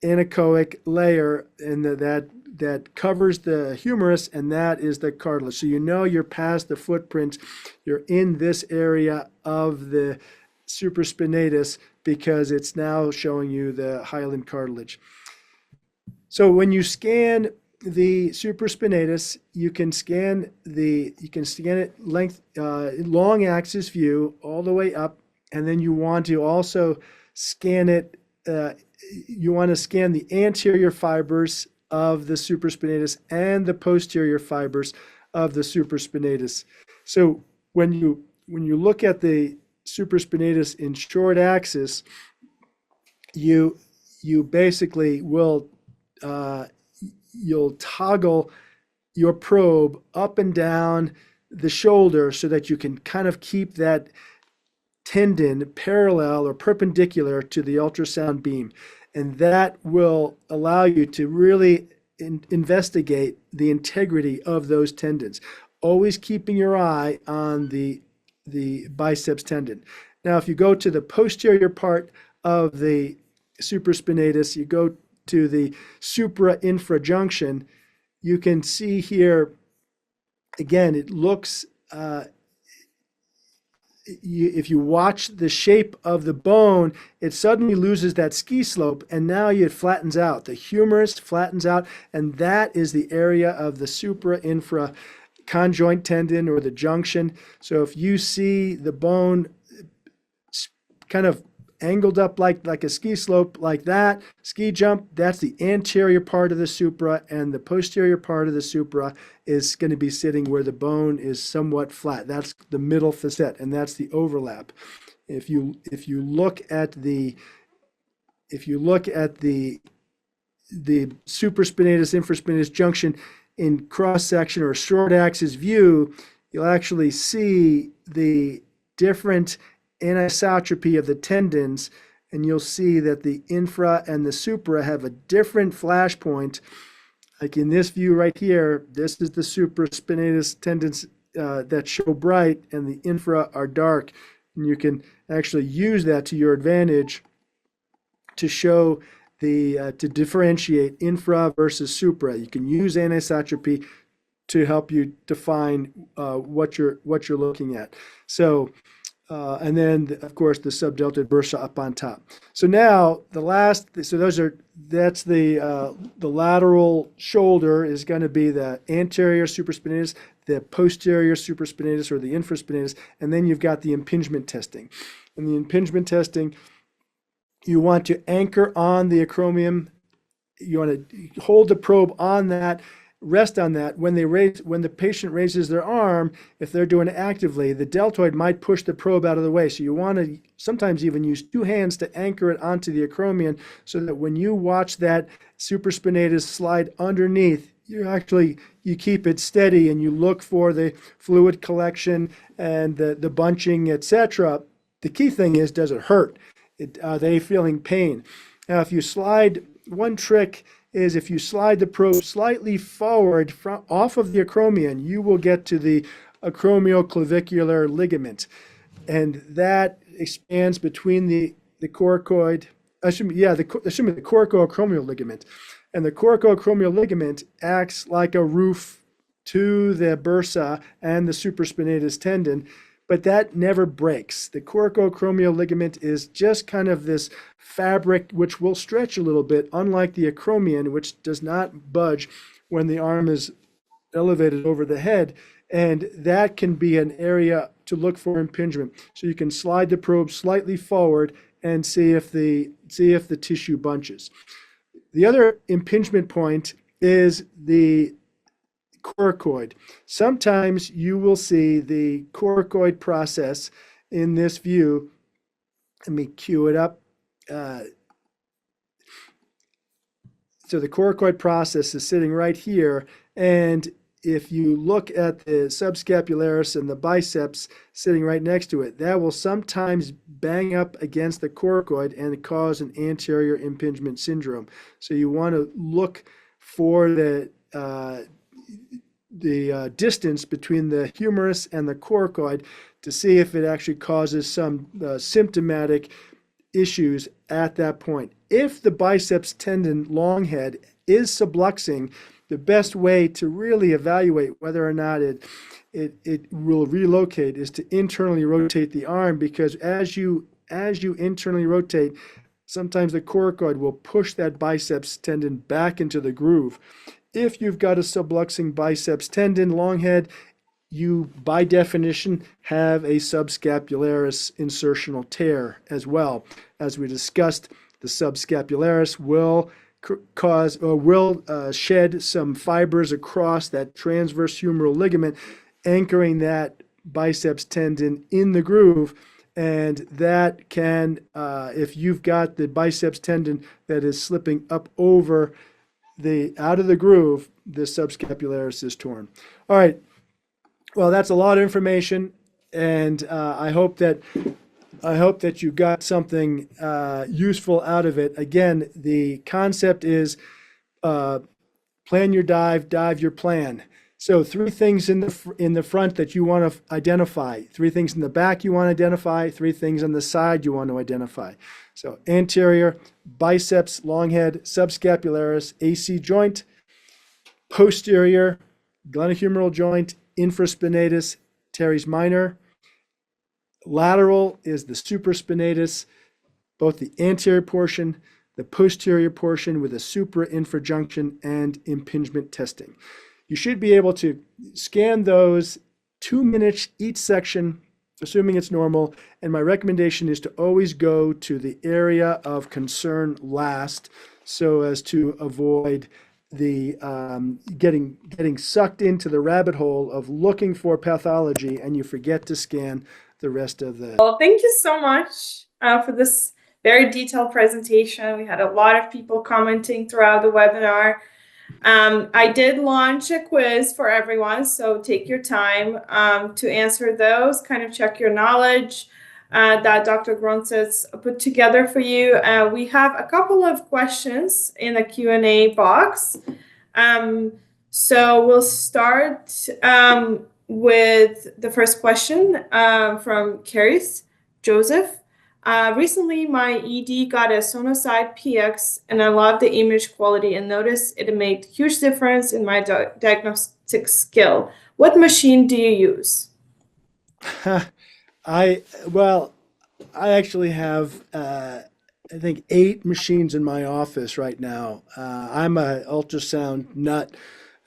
anechoic layer, and that covers the humerus, and that is the cartilage. So you're past the footprint. You're in this area of the supraspinatus, because it's now showing you the hyaline cartilage. So when you scan the supraspinatus, you can scan it length, long axis view all the way up, and then you want to also scan it. You want to scan the anterior fibers of the supraspinatus and the posterior fibers of the supraspinatus. So when you look at the supraspinatus in short axis, you basically will you'll toggle your probe up and down the shoulder so that you can kind of keep that tendon parallel or perpendicular to the ultrasound beam. And that will allow you to really investigate the integrity of those tendons, always keeping your eye on the biceps tendon. Now, if you go to the posterior part of the supraspinatus, you go to the supra-infra junction, you can see here, again, it looks, if you watch the shape of the bone, it suddenly loses that ski slope, and now it flattens out. The humerus flattens out, and that is the area of the supra-infra conjoint tendon or the junction. So if you see the bone kind of angled up like a ski slope like that, ski jump, that's the anterior part of the supra, and the posterior part of the supra is going to be sitting where the bone is somewhat flat. That's the middle facet, and that's the overlap. If you look at the supraspinatus infraspinatus junction in cross section or short axis view, you'll actually see the different anisotropy of the tendons, and you'll see that the infra and the supra have a different flash point. Like in this view right here, this is the supraspinatus tendons that show bright, and the infra are dark. And you can actually use that to your advantage to show to differentiate infra versus supra. You can use anisotropy to help you define what you're looking at. So. And then, of course, the subdeltoid bursa up on top. So now that's the lateral shoulder is going to be the anterior supraspinatus, the posterior supraspinatus or the infraspinatus, and then you've got the impingement testing. In the impingement testing, you want to anchor on the acromion. You want to hold the probe on that. Rest on that. When the patient raises their arm, if they're doing it actively, the deltoid might push the probe out of the way. So you want to sometimes even use two hands to anchor it onto the acromion so that when you watch that supraspinatus slide underneath, you keep it steady and you look for the fluid collection and the bunching, etc. The key thing is, does it hurt? Are they feeling pain? Now, one trick is if you slide the probe slightly forward off of the acromion, you will get to the acromioclavicular ligament. And that expands between the coracoid, the coracoacromial ligament. And the coracoacromial ligament acts like a roof to the bursa and the supraspinatus tendon, but that never breaks. The coracoacromial ligament is just kind of this fabric which will stretch a little bit, unlike the acromion, which does not budge when the arm is elevated over the head. And that can be an area to look for impingement. So you can slide the probe slightly forward and see if the tissue bunches. The other impingement point is the coracoid. Sometimes you will see the coracoid process in this view. Let me cue it up. So the coracoid process is sitting right here, and if you look at the subscapularis and the biceps sitting right next to it, that will sometimes bang up against the coracoid and cause an anterior impingement syndrome. So you want to look for the distance between the humerus and the coracoid to see if it actually causes some symptomatic issues at that point. If the biceps tendon long head is subluxing, the best way to really evaluate whether or not it will relocate is to internally rotate the arm, because as you internally rotate, sometimes the coracoid will push that biceps tendon back into the groove. If you've got a subluxing biceps tendon, long head, you by definition have a subscapularis insertional tear as well. As we discussed, the subscapularis will cause or will shed some fibers across that transverse humeral ligament, anchoring that biceps tendon in the groove. And that can, if you've got the biceps tendon that is slipping up over out of the groove, the subscapularis is torn. All right. Well, that's a lot of information, and I hope that you got something useful out of it. Again, the concept is plan your dive, dive your plan. So 3 things in the front that you want to identify, 3 things in the back you want to identify, 3 things on the side you want to identify. So anterior, biceps, long head, subscapularis, AC joint, posterior, glenohumeral joint, infraspinatus, teres minor. Lateral is the supraspinatus, both the anterior portion, the posterior portion with a supra-infrajunction and impingement testing. You should be able to scan those 2 minutes each section, assuming it's normal. And my recommendation is to always go to the area of concern last so as to avoid the getting sucked into the rabbit hole of looking for pathology and you forget to scan the rest of the. Well, thank you so much for this very detailed presentation. We had a lot of people commenting throughout the webinar. I did launch a quiz for everyone, so take your time to answer those, kind of check your knowledge that Dr. Gronsets put together for you. We have a couple of questions in the Q&A box. So we'll start with the first question from Karis Joseph. Recently, my ED got a Sonosite PX, and I love the image quality and noticed it made a huge difference in my diagnostic skill. What machine do you use? I actually have, I think 8 machines in my office right now. I'm a ultrasound nut.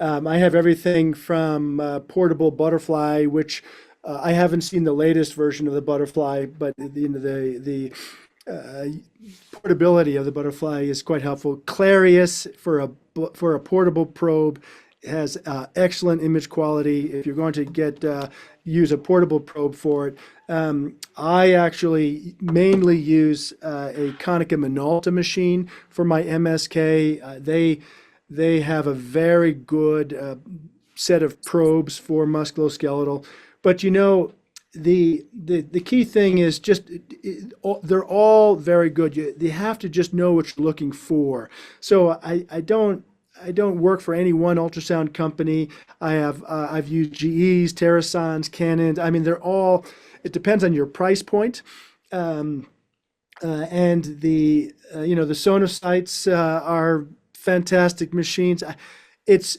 I have everything from portable butterfly, which I haven't seen the latest version of the butterfly, but the portability of the butterfly is quite helpful. Clarius for a portable probe has excellent image quality if you're going to use a portable probe for it. I actually mainly use a Konica Minolta machine for my MSK. They have a very good set of probes for musculoskeletal. But the key thing is just they're all very good. You have to just know what you're looking for. So I don't work for any one ultrasound company. I've used GEs, Terasons, Canons. I mean, they're all. It depends on your price point, and the Sonosites are fantastic machines. It's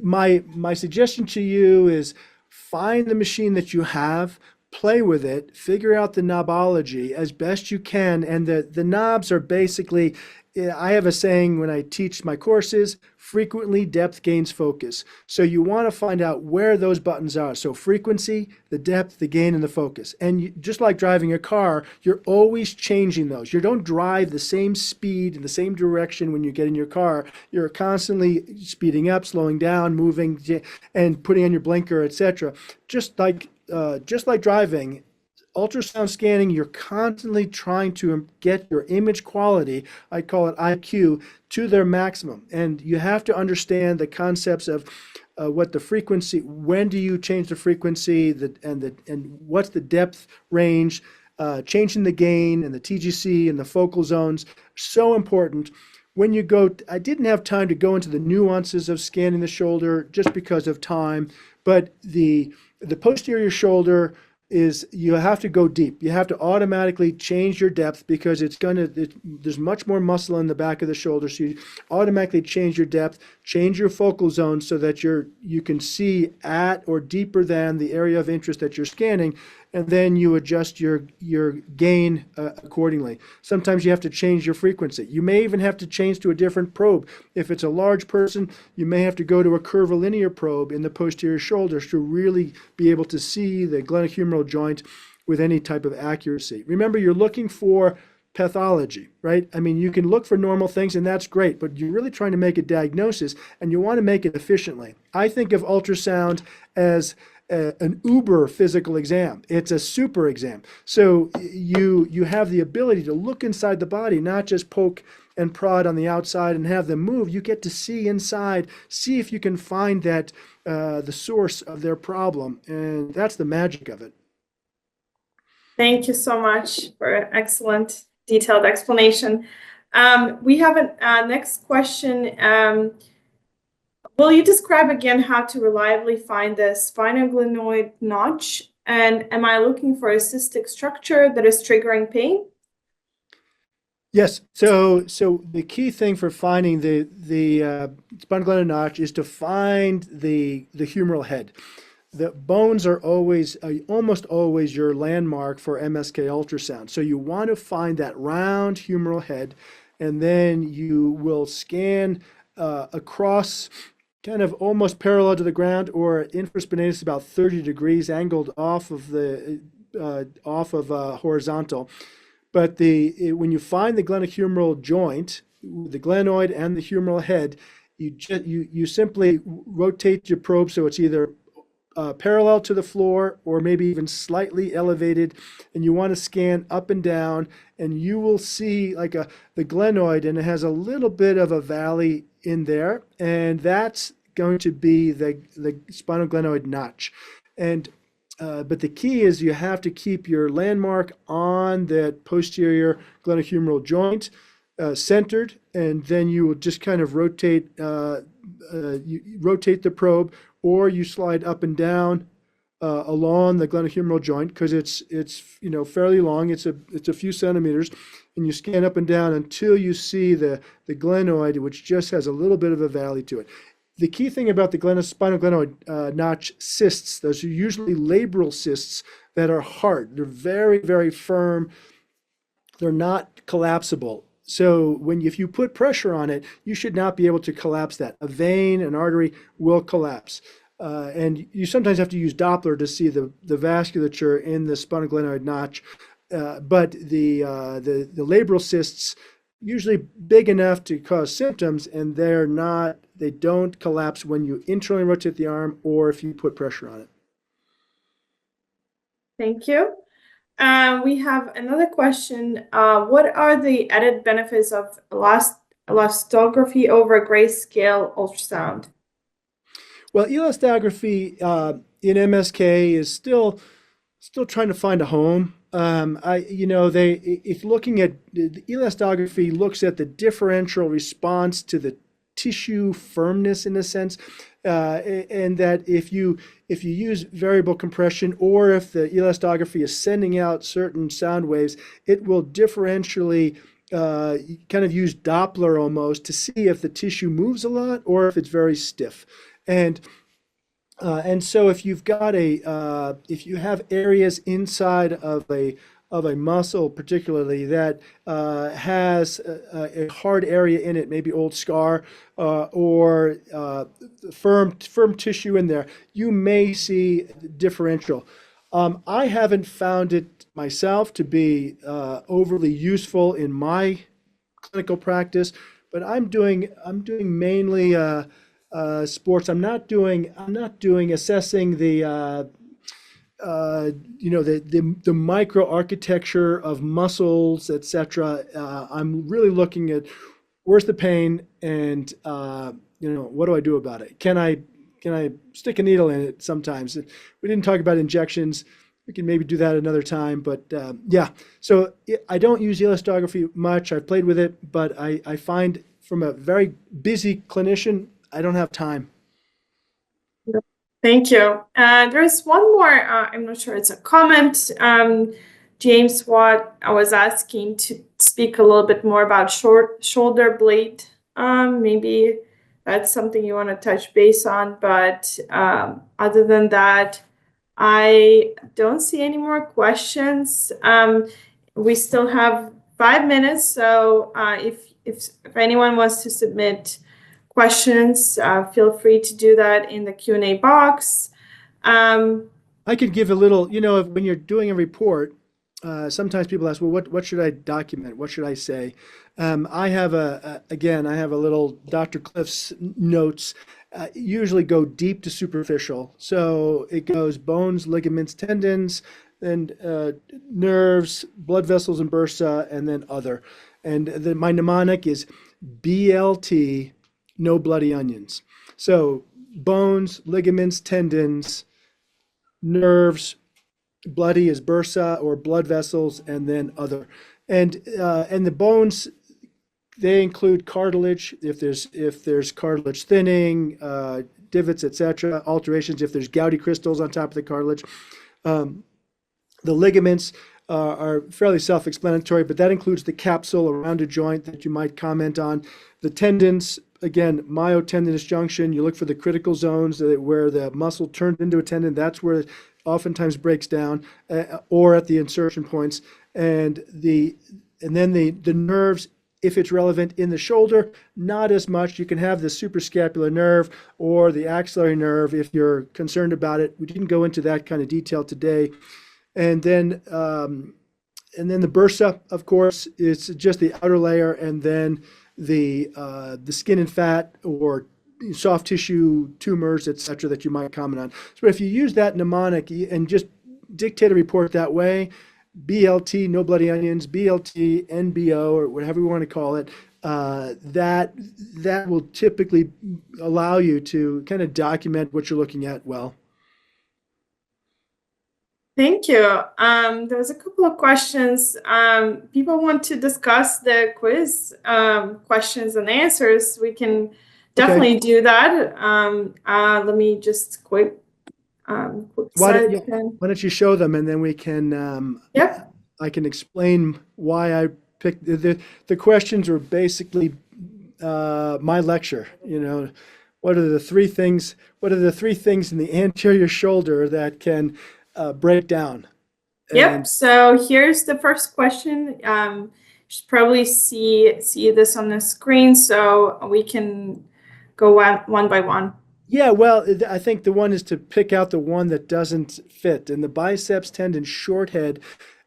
my suggestion to you is find the machine that you have, play with it, figure out the knobology as best you can. And the knobs are basically, I have a saying when I teach my courses, frequently depth gains focus. So you want to find out where those buttons are. So frequency, the depth, the gain, and the focus. And just like driving a car, you're always changing those. You don't drive the same speed in the same direction when you get in your car. You're constantly speeding up, slowing down, moving, and putting on your blinker, etc. Just like driving, ultrasound scanning, you're constantly trying to get your image quality, I call it IQ, to their maximum. And you have to understand the concepts of what the frequency, when do you change the frequency, and what's the depth range, changing the gain and the TGC and the focal zones, so important. When you go, I didn't have time to go into the nuances of scanning the shoulder just because of time, but the posterior shoulder is you have to go deep. You have to automatically change your depth because there's much more muscle in the back of the shoulder. So you automatically change your depth change your focal zone so that you can see at or deeper than the area of interest that you're scanning, and then you adjust your gain accordingly. Sometimes you have to change your frequency. You may even have to change to a different probe. If it's a large person, you may have to go to a curvilinear probe in the posterior shoulders to really be able to see the glenohumeral joint with any type of accuracy. Remember, you're looking for pathology, right? I mean, you can look for normal things and that's great, but you're really trying to make a diagnosis and you want to make it efficiently. I think of ultrasound as an uber physical exam. It's a super exam. So you have the ability to look inside the body, not just poke and prod on the outside and have them move. You get to see inside, see if you can find that the source of their problem, and that's the magic of it. Thank you so much for an excellent detailed explanation. We have a next question. Will you describe again how to reliably find the sphenoglenoid notch? And am I looking for a cystic structure that is triggering pain? Yes. So the key thing for finding the sphenoglenoid notch is to find the humeral head. The bones are always, almost always your landmark for MSK ultrasound. So you want to find that round humeral head, and then you will scan across, kind of almost parallel to the ground, or infraspinatus about 30 degrees, angled off of horizontal. But when you find the glenohumeral joint, the glenoid and the humeral head, you simply rotate your probe so it's either parallel to the floor or maybe even slightly elevated, and you want to scan up and down, and you will see like the glenoid, and it has a little bit of a valley in there, and that's going to be the sphenoglenoid notch. And but the key is you have to keep your landmark on that posterior glenohumeral joint centered, and then you will just kind of rotate rotate the probe, or you slide up and down along the glenohumeral joint, because it's fairly long. It's a few centimeters, and you scan up and down until you see the glenoid, which just has a little bit of a valley to it. The key thing about the sphenoglenoid notch cysts, those are usually labral cysts that are hard. They're very, very firm. They're not collapsible. So if you put pressure on it, you should not be able to collapse that. A vein, an artery will collapse. And you sometimes have to use Doppler to see the vasculature in the sphenoglenoid notch. But the labral cysts, usually big enough to cause symptoms, and they don't collapse when you internally rotate the arm or if you put pressure on it. Thank you. We have another question. What are the added benefits of elastography over grayscale ultrasound? Well, elastography in MSK is still trying to find a home. If looking at the elastography looks at the differential response to the tissue firmness, in a sense, and that if you use variable compression, or if the elastography is sending out certain sound waves, it will differentially kind of use Doppler almost to see if the tissue moves a lot or if it's very stiff. And so if you've got if you have areas inside of a muscle particularly that has a hard area in it, maybe old scar or firm tissue in there, you may see differential. I haven't found it myself to be overly useful in my clinical practice, but I'm doing mainly sports. I'm not doing assessing the the microarchitecture of muscles, etc. I'm really looking at where's the pain, and what do I do about it? Can I stick a needle in it sometimes? We didn't talk about injections. We can maybe do that another time, but yeah. So I don't use elastography much. I've played with it, but I find from a very busy clinician, I don't have time. Thank you. There's one more, I'm not sure it's a comment. James Watt, I was asking to speak a little bit more about shoulder blade, maybe that's something you want to touch base on. But other than that, I don't see any more questions. We still have 5 minutes, so if anyone wants to submit questions, feel free to do that in the Q&A box. I could give a little, when you're doing a report, sometimes people ask, well, what should I document? What should I say? I have again, I have a little Dr. Cliff's notes, usually go deep to superficial. So it goes bones, ligaments, tendons, and nerves, blood vessels and bursa, and then other. And my mnemonic is BLT, no bloody onions. So bones, ligaments, tendons, nerves, bloody is bursa or blood vessels, and then other. And the bones, they include cartilage if there's cartilage thinning, divots, etc., alterations if there's gouty crystals on top of the cartilage. The ligaments are fairly self-explanatory, but that includes the capsule around a joint that you might comment on. The tendons, again, myotendinous junction, you look for the critical zones where the muscle turns into a tendon. That's where it oftentimes breaks down, or at the insertion points. And then the nerves, if it's relevant in the shoulder, not as much. You can have the suprascapular nerve or the axillary nerve if you're concerned about it. We didn't go into that kind of detail today. And then the bursa, of course, is just the outer layer, and then the skin and fat or soft tissue tumors, etc., that you might comment on. So if you use that mnemonic and just dictate a report that way, BLT, no bloody onions, BLT, NBO, or whatever you want to call it, that will typically allow you to kind of document what you're looking at well. Thank you. There was a couple of questions. People want to discuss the quiz questions and answers. We can definitely do that. Let me just quick why don't you show them, and then we can Yep. I can explain why I picked the questions are basically my lecture. What are the three things in the anterior shoulder that can break down? Yep. So here's the first question. You should probably see this on the screen, so we can go one by one. Yeah, well, I think the one is to pick out the one that doesn't fit. And the biceps tendon short head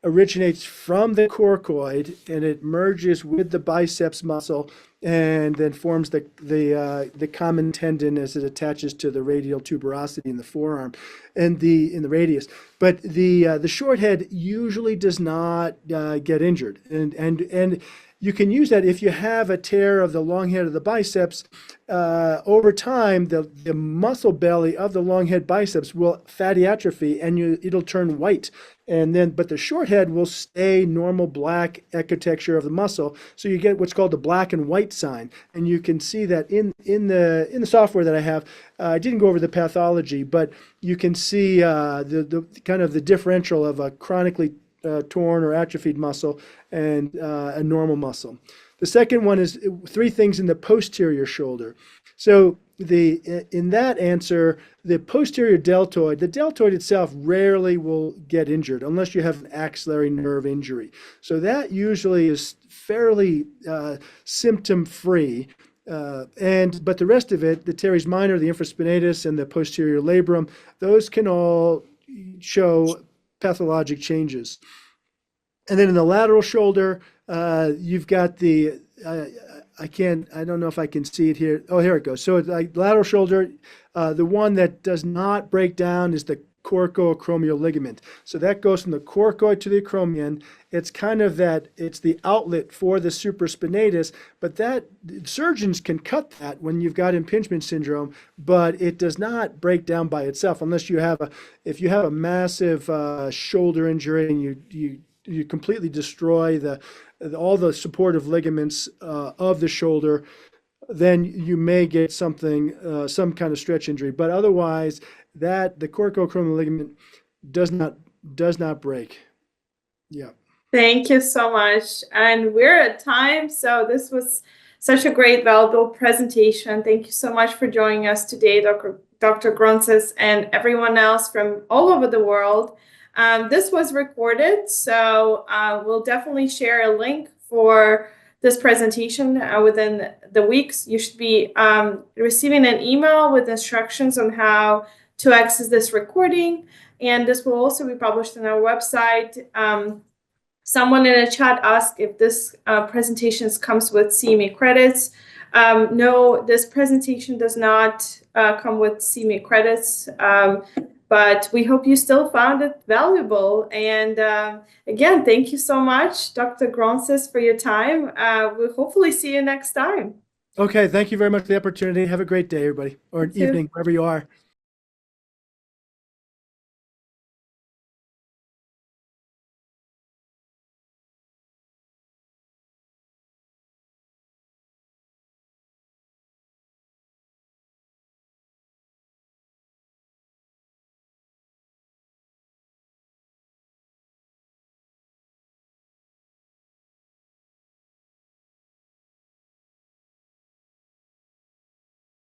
originates from the coracoid, and it merges with the biceps muscle and then forms the common tendon as it attaches to the radial tuberosity in the forearm and in the radius. But the short head usually does not get injured, and you can use that if you have a tear of the long head of the biceps. Over time, the muscle belly of the long head biceps will fatty atrophy, and it'll turn white. But the short head will stay normal black ecotexture of the muscle. So you get what's called the black and white sign. And you can see that in the software that I have. I didn't go over the pathology, but you can see the kind of the differential of a chronically torn or atrophied muscle and a normal muscle. The second one is three things in the posterior shoulder. So in that answer, the posterior deltoid, the deltoid itself rarely will get injured unless you have an axillary nerve injury. So that usually is fairly symptom-free. But the rest of it, the teres minor, the infraspinatus, and the posterior labrum, those can all show pathologic changes. And then in the lateral shoulder, you've got I don't know if I can see it here. Oh, here it goes. So like lateral shoulder, the one that does not break down is the coracoacromial ligament. So that goes from the coracoid to the acromion. It's kind of it's the outlet for the supraspinatus, but that surgeons can cut that when you've got impingement syndrome, but it does not break down by itself unless if you have a massive shoulder injury and you completely destroy all the supportive ligaments of the shoulder, then you may get some kind of stretch injury. But otherwise, the coracoacromial ligament does not break. Yeah. Thank you so much. And we're at time, so this was such a great, valuable presentation. Thank you so much for joining us today, Dr. Gronses, and everyone else from all over the world. This was recorded, so we'll definitely share a link for this presentation within the weeks. You should be receiving an email with instructions on how to access this recording, and this will also be published on our website. Someone in the chat asked if this presentation comes with CME credits. No, this presentation does not come with CME credits, but we hope you still found it valuable. And again, thank you so much, Dr. Gronses, for your time. We'll hopefully see you next time. Okay, thank you very much for the opportunity. Have a great day, everybody, or an evening, wherever you are.